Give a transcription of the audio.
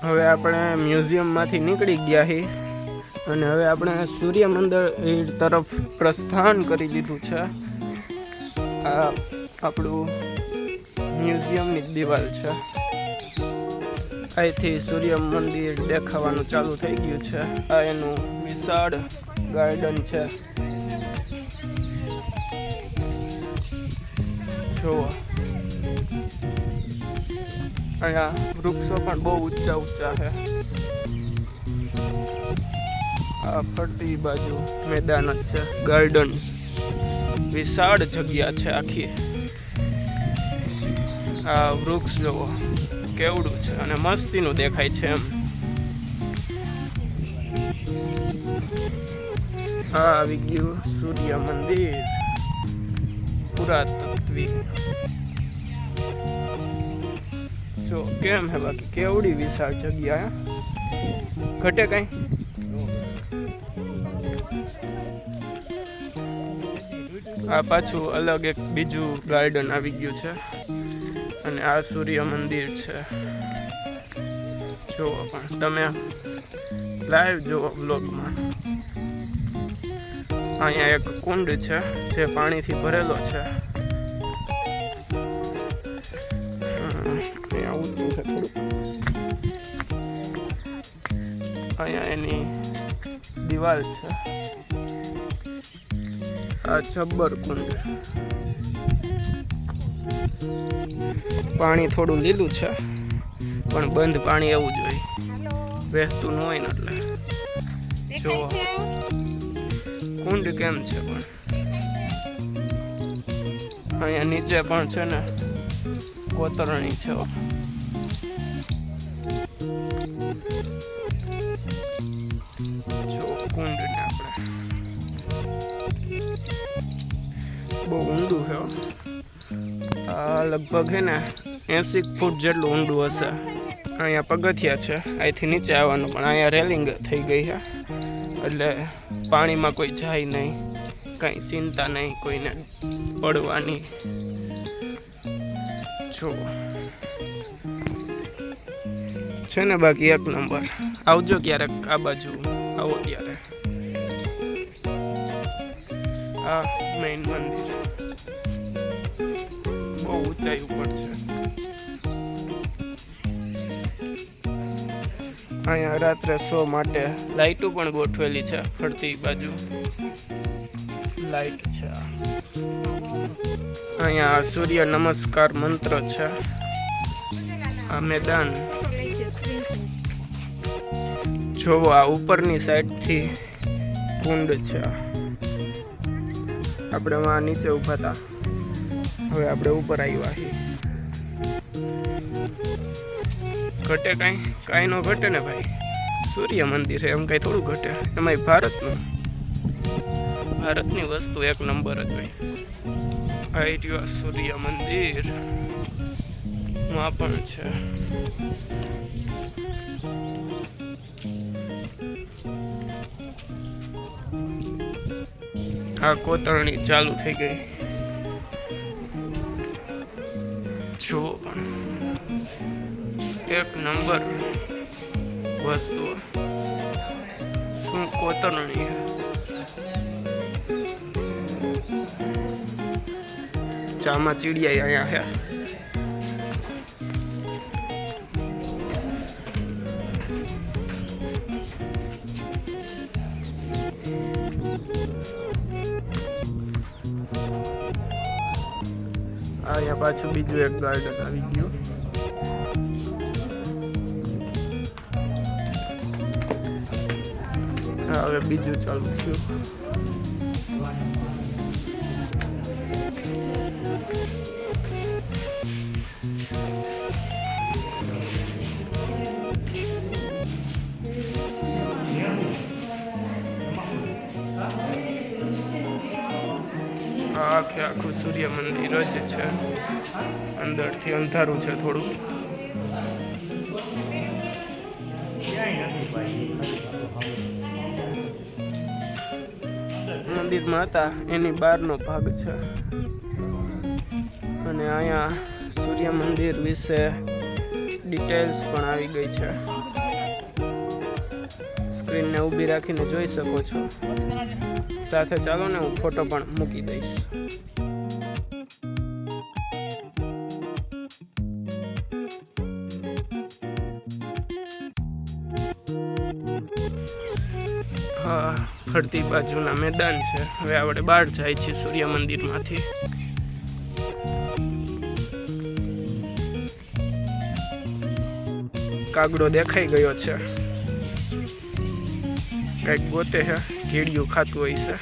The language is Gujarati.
હવે આપણે મ્યુઝિયમમાંથી નીકળી ગયા છીએ અને હવે આપણે સૂર્ય મંદિર તરફ પ્રસ્થાન કરી લીધું છે. આ આપણું મ્યુઝિયમની દિવાલ છે. અહીંથી સૂર્ય મંદિર દેખાવાનું ચાલુ થઈ ગયું છે. આ એનું વિશાળ ગાર્ડન છે. જુઓ અહીંયા વૃક્ષો પણ બહુ ઊંચા ઊંચા છે. આ ફરતી બાજુ મેદાન જ છે. ગાર્ડન વિશાળ જગ્યા છે આખી. આ વૃક્ષ જોવો કેવડું છે અને મસ્તીનું દેખાય છે એમ. આ આવી ગયું સૂર્ય મંદિર પુરાતત્વી. જો કેમ હે બાકી કેવડી વિશાળ જગ્યા. ઘટે કઈ આ પાછું અલગ એક બીજું ગાર્ડન આવી ગયું છે અને આ સૂર્ય મંદિર છે. જુઓ પણ તમે લાઈવ જુઓ બ્લોગમાં. અહીંયા એક કુંડ છે જે પાણીથી ભરેલો છે. અહીંયા ઊંચું છે થોડું. અહીંયા એની દિવાલ છે. આ જબ્બર કુંડ. પાણી થોડું લીલું છે પણ બંધ પાણી એવું જોઈએ, વહેતું ન હોય ને એટલે. જો કુંડ કેમ છે પણ અહીંયા નીચે પણ છે ને કોતરણી છે. જો કુંડ ને આપણે બહુ ઊંડું છે. આ લગભગ હે ને 80 ફૂટ જેટલું ઊંડું હશે. અહીંયા પગથિયા છે અહીંથી નીચે આવવાનું, પણ અહીંયા રેલિંગ થઈ ગઈ છે એટલે પાણીમાં કોઈ જાય નહીં, કંઈ ચિંતા નહીં કોઈને પડવાની. જો છે ને બાકી એક નંબર. આવજો ક્યારેક આ બાજુ આવો ત્યારે. આ મેઇન મંદિર બહુ ઊંચાઈ ઉપર છે. અહીંયા રાત્રે શો માટે લાઇટો પણ ગોઠવેલી છે. ફરતી બાજુ લાઇટ છે. અહીંયા સૂર્ય નમસ્કાર મંત્ર છે. આ મેદાન જોવો. આ ઉપરની સાઈડથી કુંડ છે. આપણે વાં નીચે ઊભા હતા, હવે આપણે ઉપર આવ્યા છીએ. ઘટે કાંઈ નો ઘટે ને ભાઈ. સૂર્ય મંદિર છે એમ કાંઈ થોડું ઘટે. એમાંય ભારતની વસ્તુ એક નંબર જ હોય. આ રહ્યું સૂર્ય મંદિર માં પણ છે. આ કોતરણી ચાલુ થઈ ગઈ. જુઓ પણ એક નંબર વસ્તુ. શું કોતરણી. ચામાં ચીડિયા અહીંયા છે. અહીંયા પાછું બીજું એક ગાર્ડન આવી ગયું. હવે બીજું ચાલુ થયું. આખું સૂર્ય મંદિર જ છે. અંદરથી અંધારું છે થોડું. મંદિરમાં હતા એની બહારનો ભાગ છે. અને અહીંયા સૂર્ય મંદિર વિશે ડિટેલ્સ પણ આવી ગઈ છે. સ્ક્રીનને ઊભી રાખીને જોઈ શકો છો. સાથે ચાલો ને હું ફોટો પણ મૂકી દઈશ. હા, ફરતી બાજુના મેદાન છે. હવે આપણે બહાર જાય છીએ સૂર્ય મંદિરમાંથી. કાગડો દેખાઈ ગયો છે. કંઈક ગોતે છે, કીડિયું ખાતું હોય છે.